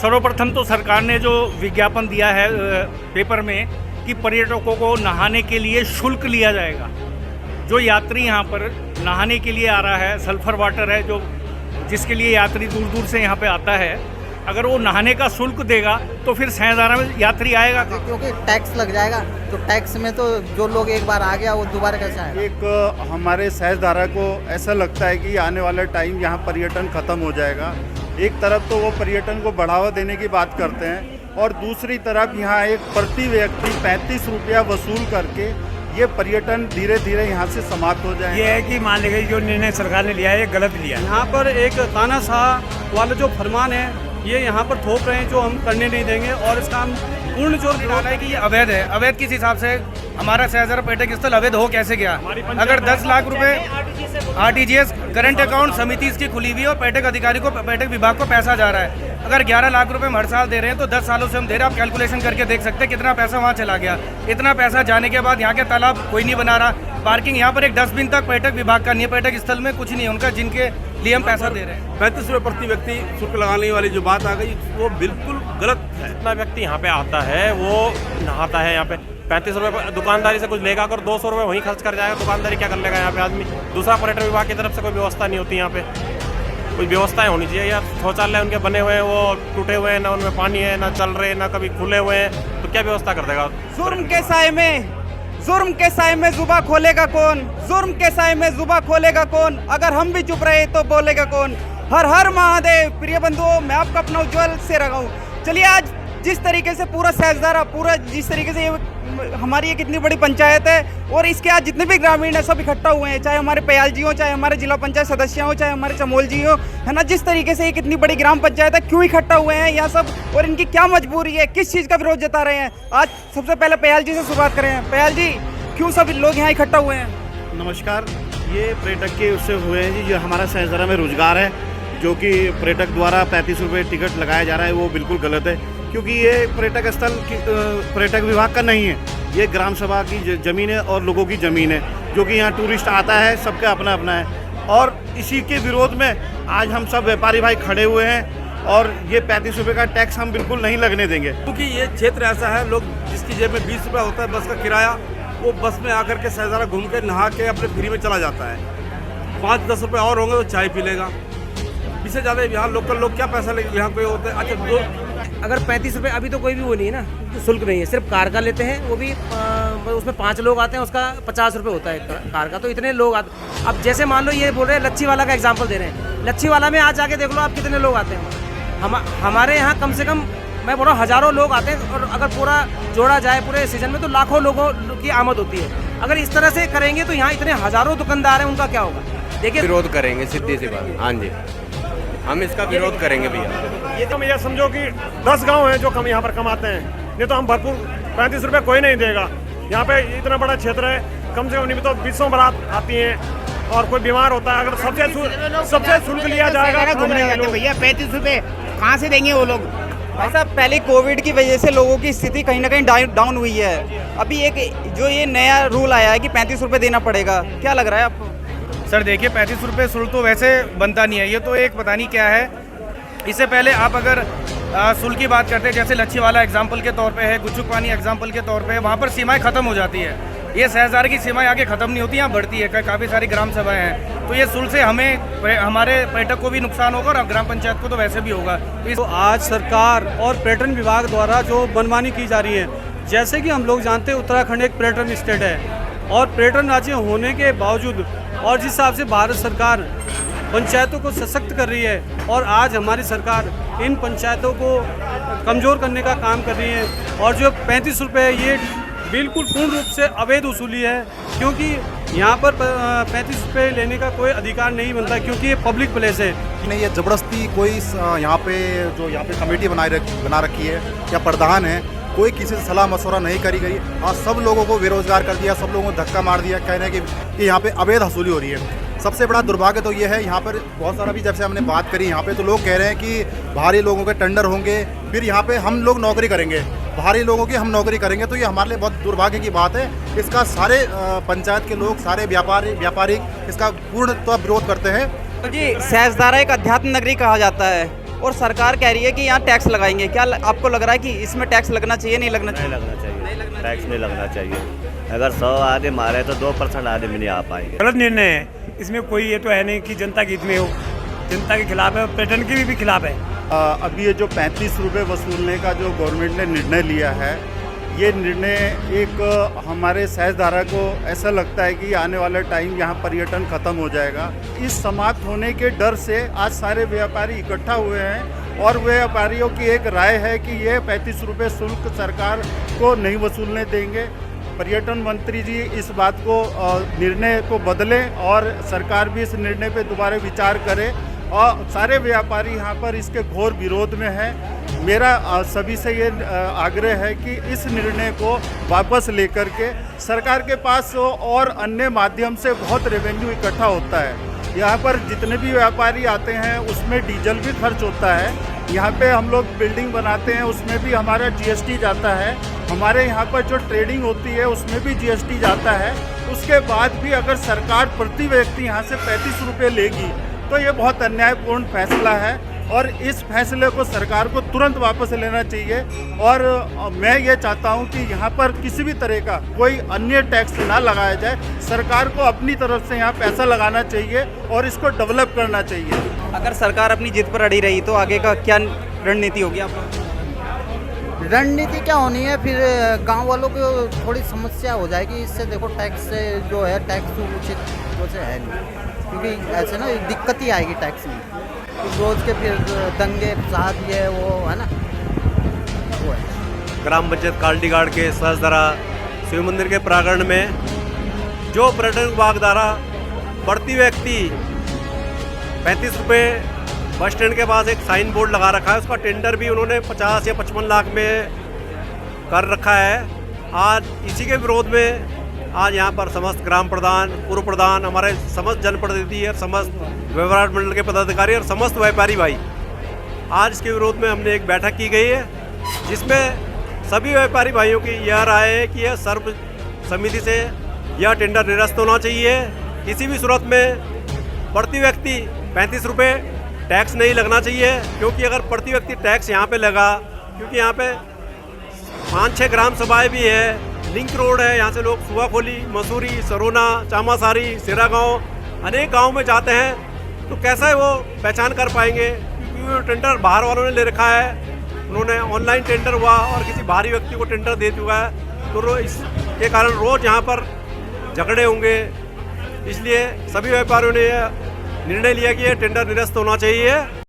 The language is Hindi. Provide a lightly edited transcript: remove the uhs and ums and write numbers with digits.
सर्वप्रथम तो सरकार ने जो विज्ञापन दिया है पेपर में कि पर्यटकों को नहाने के लिए शुल्क लिया जाएगा। जो यात्री यहाँ पर नहाने के लिए आ रहा है, सल्फर वाटर है जो जिसके लिए यात्री दूर दूर से यहाँ पे आता है, अगर वो नहाने का शुल्क देगा तो फिर सहजधारा में यात्री आएगा क्योंकि टैक्स लग जाएगा। तो टैक्स में तो जो लोग एक बार आ गया वो दोबारा कैसे आएगा। एक हमारे सहजधारा को ऐसा लगता है कि आने वाला टाइम यहाँ पर्यटन ख़त्म हो जाएगा। एक तरफ तो वो पर्यटन को बढ़ावा देने की बात करते हैं और दूसरी तरफ यहाँ एक प्रति व्यक्ति 35 रुपया वसूल करके ये पर्यटन धीरे धीरे यहाँ से समाप्त हो जाए। ये है कि मान लीजिए जो निर्णय सरकार ने लिया है ये गलत लिया है। यहाँ पर एक तानाशाह वाला जो फरमान है ये यहाँ पर थोप रहे हैं जो हम करने नहीं देंगे और इसका हम पूर्ण जोर डाला है कि ये अवैध है। अवैध किस हिसाब से? हमारा सहजधारा पर्यटक स्थल अवैध हो कैसे गया? अगर 10 लाख रुपए आरटीजीएस करंट अकाउंट समिति इसकी खुली हुई है और पर्यटक अधिकारी को, पर्यटक विभाग को पैसा जा रहा है। अगर 11 लाख रुपए हम हर साल दे रहे हैं तो 10 सालों से हम दे रहे हैं। आप कैलकुलेशन करके देख सकते हैं कितना पैसा वहाँ चला गया। इतना पैसा जाने के बाद यहाँ के तालाब कोई नहीं बना रहा, पार्किंग यहाँ पर एक डस्टबिन तक पर्यटक विभाग का नहीं है, पर्यटक स्थल में कुछ नहीं है उनका जिनके लिए हम पैसा दे रहे हैं। 35 रुपये प्रति व्यक्ति शुल्क लगाने वाली जो बात आ गई वो बिल्कुल गलत है। जितना व्यक्ति यहाँ पे आता है वो नहाता है यहाँ पे 35 रुपये दुकानदारी से कुछ लेगा, अगर 200 रुपये वहीं खर्च कर जाएगा दुकानदारी क्या कर लेगा यहाँ पे आदमी। दूसरा पर्यटन विभाग की तरफ से कोई व्यवस्था नहीं होती यहाँ पे। कुछ व्यवस्थाएं होनी चाहिए यार। शौचालय उनके बने हुए हैं वो टूटे हुए हैं, ना उनमें पानी है, ना चल रहे, ना कभी खुले हुए हैं, तो क्या व्यवस्था कर देगा? जुर्म के साए में जुबा खोलेगा कौन? जुर्म के साए में जुबा खोलेगा कौन? अगर हम भी चुप रहे तो बोलेगा कौन? हर हर महादेव। प्रिय बंधुओं, मैं आपका अपना उज्जवल से रहा हूँ। चलिए आज जिस तरीके से पूरा सहजधारा जिस तरीके से हमारी एक इतनी बड़ी पंचायत है और इसके आज जितने भी ग्रामीण है सब इकट्ठा हुए हैं, चाहे हमारे पयाल जी हो, चाहे हमारे जिला पंचायत सदस्य हो, चाहे हमारे चमोल जी हो, है ना। जिस तरीके से एक इतनी बड़ी ग्राम पंचायत है, क्यों इकट्ठा हुए हैं यहाँ सब और इनकी क्या मजबूरी है, किस चीज़ का विरोध जता रहे हैं? आज सबसे पहले पयाल जी से शुरुआत करें। पयाल जी, क्यों सब लोग यहाँ इकट्ठा हुए हैं? नमस्कार। ये पर्यटक के उससे हुए हैं जी, जो हमारा सहजधारा में रोजगार है, जो कि पर्यटक द्वारा 35 रुपये टिकट लगाया जा रहा है, वो बिल्कुल गलत है। क्योंकि ये पर्यटक स्थल पर्यटक विभाग का नहीं है, ये ग्राम सभा की ज़मीन है और लोगों की ज़मीन है, जो कि यहाँ टूरिस्ट आता है, सबका अपना अपना है। और इसी के विरोध में आज हम सब व्यापारी भाई खड़े हुए हैं और ये 35 रुपये का टैक्स हम बिल्कुल नहीं लगने देंगे। क्योंकि ये क्षेत्र ऐसा है, लोग जिसकी जेब में 20 रुपये होता है बस का किराया, वो बस में आकर के सहजधारा घूम के नहा के अपने फ्री में चला जाता है। 5-10 रुपये और होंगे तो चाय पी लेगा। इससे ज़्यादा यहाँ लोकल लोग क्या पैसा लेंगे? यहाँ पे होते हैं अच्छा अगर 35 रुपये अभी तो कोई भी वो नहीं है ना, तो शुल्क नहीं है, सिर्फ कार का लेते हैं, वो भी उसमें 5 लोग आते हैं, उसका 50 रुपये होता है कार का, तो इतने लोग आते। अब जैसे मान लो ये बोल रहे हैं लच्छी वाला का एग्जांपल दे रहे हैं, लच्छी वाला में आज आके देख लो आप कितने लोग आते हैं। हमारे यहाँ कम से कम मैं बोल रहा हूँ हज़ारों लोग आते हैं और अगर पूरा जोड़ा जाए पूरे सीजन में तो लाखों लोगों की आमद होती है। अगर इस तरह से करेंगे तो यहाँ इतने हज़ारों दुकानदार हैं, उनका क्या होगा? देखिए, विरोध करेंगे, सीधी सी बात। हाँ जी, हम इसका विरोध करेंगे भैया। ये तो मैं समझो कि 10 गांव हैं जो कम यहाँ पर कमाते हैं, नहीं तो हम भरपूर 35 रुपये कोई नहीं देगा। यहाँ पे इतना बड़ा क्षेत्र है, कम से कम नहीं तो 20 बारात आती हैं और कोई बीमार होता है, अगर सबसे शुल्क लिया जाएगा घूमने जाते भैया 35 रुपये कहाँ से देंगे वो लोग? ऐसा पहले कोविड की वजह से लोगों की स्थिति कहीं ना कहीं डाउन हुई है। अभी एक जो ये नया रूल आया है कि 35 रुपये देना पड़ेगा, क्या लग रहा है आपको? सर देखिए 35 रुपये शुल्क तो वैसे बनता नहीं है, ये तो एक पता नहीं क्या है। इससे पहले आप अगर शुल्क की बात करते हैं, जैसे लच्छी वाला एग्जाम्पल के तौर पे है, गुच्चुक पानी एग्जाम्पल के तौर पे है, वहाँ पर सीमाएं खत्म हो जाती है। ये सहजधारा की सीमाएं आगे खत्म नहीं होती, यहाँ बढ़ती है, काफ़ी सारी ग्राम सभाएं हैं, तो ये शुल्क से हमारे पर्यटक को भी नुकसान होगा और ग्राम पंचायत को तो वैसे भी होगा। तो आज सरकार और पर्यटन विभाग द्वारा जो मनमानी की जा रही है, जैसे कि हम लोग जानते हैं उत्तराखंड एक पर्यटन स्टेट है और पर्यटन राज्य होने के बावजूद और जिस हिसाब से भारत सरकार पंचायतों को सशक्त कर रही है और आज हमारी सरकार इन पंचायतों को कमज़ोर करने का काम कर रही है। और जो 35 रुपये ये बिल्कुल पूर्ण रूप से अवैध वसूली है, क्योंकि यहाँ पर 35 रुपये लेने का कोई अधिकार नहीं बनता, क्योंकि ये पब्लिक प्लेस है। नहीं, ये ज़बरदस्ती कोई यहाँ पे कमेटी बना रखी है या प्रधान है, कोई किसी से सलाह मशवरा नहीं करी गई। आज सब लोगों को बेरोजगार कर दिया, सब लोगों को धक्का मार दिया, कह रहे हैं कि यहाँ पे अवैध वसूली हो रही है। सबसे बड़ा दुर्भाग्य तो ये है, यहाँ पर बहुत सारा भी जब से हमने बात करी यहाँ पे तो लोग कह रहे हैं कि भारी लोगों के टेंडर होंगे, फिर यहाँ पे हम लोग नौकरी करेंगे, भारी लोगों की हम नौकरी करेंगे। तो ये हमारे लिए बहुत दुर्भाग्य की बात है। इसका सारे पंचायत के लोग, सारे व्यापारी इसका पूर्णतः विरोध करते हैं। तो जी सहजधारा एक अध्यात्म नगरी कहा जाता है, और सरकार कह रही है कि यहाँ टैक्स लगाएंगे। क्या आपको लग रहा है कि इसमें टैक्स लगना चाहिए, नहीं लगना चाहिए? नहीं लगना चाहिए, टैक्स नहीं लगना चाहिए। अगर 100 आदमी मारे तो 2% आदमी नहीं आ पाएंगे। गलत निर्णय है, इसमें कोई ये तो है नहीं कि जनता के हित में हो, जनता के खिलाफ है और पर्यटन के भी खिलाफ है। अभी ये जो 35 रुपये वसूलने का जो गवर्नमेंट ने निर्णय लिया है, ये निर्णय एक हमारे सहजधारा को ऐसा लगता है कि आने वाला टाइम यहाँ पर्यटन खत्म हो जाएगा। इस समाप्त होने के डर से आज सारे व्यापारी इकट्ठा हुए हैं और व्यापारियों की एक राय है कि ये 35 रुपये शुल्क सरकार को नहीं वसूलने देंगे। पर्यटन मंत्री जी इस बात को निर्णय को बदलें और सरकार भी इस निर्णय पे दोबारा विचार करे और सारे व्यापारी यहाँ पर इसके घोर विरोध में है। मेरा सभी से ये आग्रह है कि इस निर्णय को वापस लेकर के सरकार के पास और अन्य माध्यम से बहुत रेवेन्यू इकट्ठा होता है। यहाँ पर जितने भी व्यापारी आते हैं उसमें डीजल भी खर्च होता है। यहाँ पे हम लोग बिल्डिंग बनाते हैं उसमें भी हमारा जीएसटी जाता है। हमारे यहाँ पर जो ट्रेडिंग होती है उसमें भी जीएसटी जाता है। उसके बाद भी अगर सरकार प्रति व्यक्ति यहाँ से 35 रुपये लेगी तो ये बहुत अन्यायपूर्ण फैसला है और इस फैसले को सरकार को तुरंत वापस लेना चाहिए। और मैं ये चाहता हूँ कि यहाँ पर किसी भी तरह का कोई अन्य टैक्स ना लगाया जाए। सरकार को अपनी तरफ से यहाँ पैसा लगाना चाहिए और इसको डेवलप करना चाहिए। अगर सरकार अपनी जिद पर अड़ी रही तो आगे का क्या रणनीति होगी आपका? रणनीति क्या होनी है, फिर गांव वालों को थोड़ी समस्या हो जाएगी इससे। देखो टैक्स से जो है टैक्स उचित वैसे है नहीं, क्योंकि ऐसे ना दिक्कत ही आएगी टैक्स में। रोज के फिर दंगे फसाद ये वो है ना, वो है। ग्राम पंचायत काल्टी गार्ड के सहजधारा शिव मंदिर के प्रांगण में जो पर्यटन विभाग द्वारा प्रति व्यक्ति 35 रुपये बस स्टैंड के पास एक साइन बोर्ड लगा रखा है, उसका टेंडर भी उन्होंने 50 या 55 लाख में कर रखा है। आज इसी के विरोध में आज यहाँ पर समस्त ग्राम प्रधान, पूर्व प्रधान, हमारे समस्त जनप्रतिनिधि और समस्त व्यवहार मंडल के पदाधिकारी और समस्त व्यापारी भाई, आज इसके विरोध में हमने एक बैठक की गई है जिसमें सभी व्यापारी भाइयों की यह राय है कि यह सर्व समिति से यह टेंडर निरस्त होना चाहिए। किसी भी सूरत में प्रति व्यक्ति 35 रुपये टैक्स नहीं लगना चाहिए, क्योंकि अगर प्रति व्यक्ति टैक्स यहाँ पे लगा, क्योंकि यहाँ पे 5-6 ग्राम सभाएँ भी है, लिंक रोड है, यहाँ से लोग सुवाखोली, मसूरी, सरोना, चामासारी, सिरा गाँव अनेक गाँव में जाते हैं, तो कैसा है वो पहचान कर पाएंगे? क्योंकि वो टेंडर बाहर वालों ने ले रखा है, उन्होंने ऑनलाइन टेंडर हुआ और किसी बाहरी व्यक्ति को टेंडर दे चुका है, तो इसके कारण रोज़ यहाँ पर झगड़े होंगे। इसलिए सभी व्यापारियों ने यह निर्णय लिया कि यह टेंडर निरस्त होना चाहिए।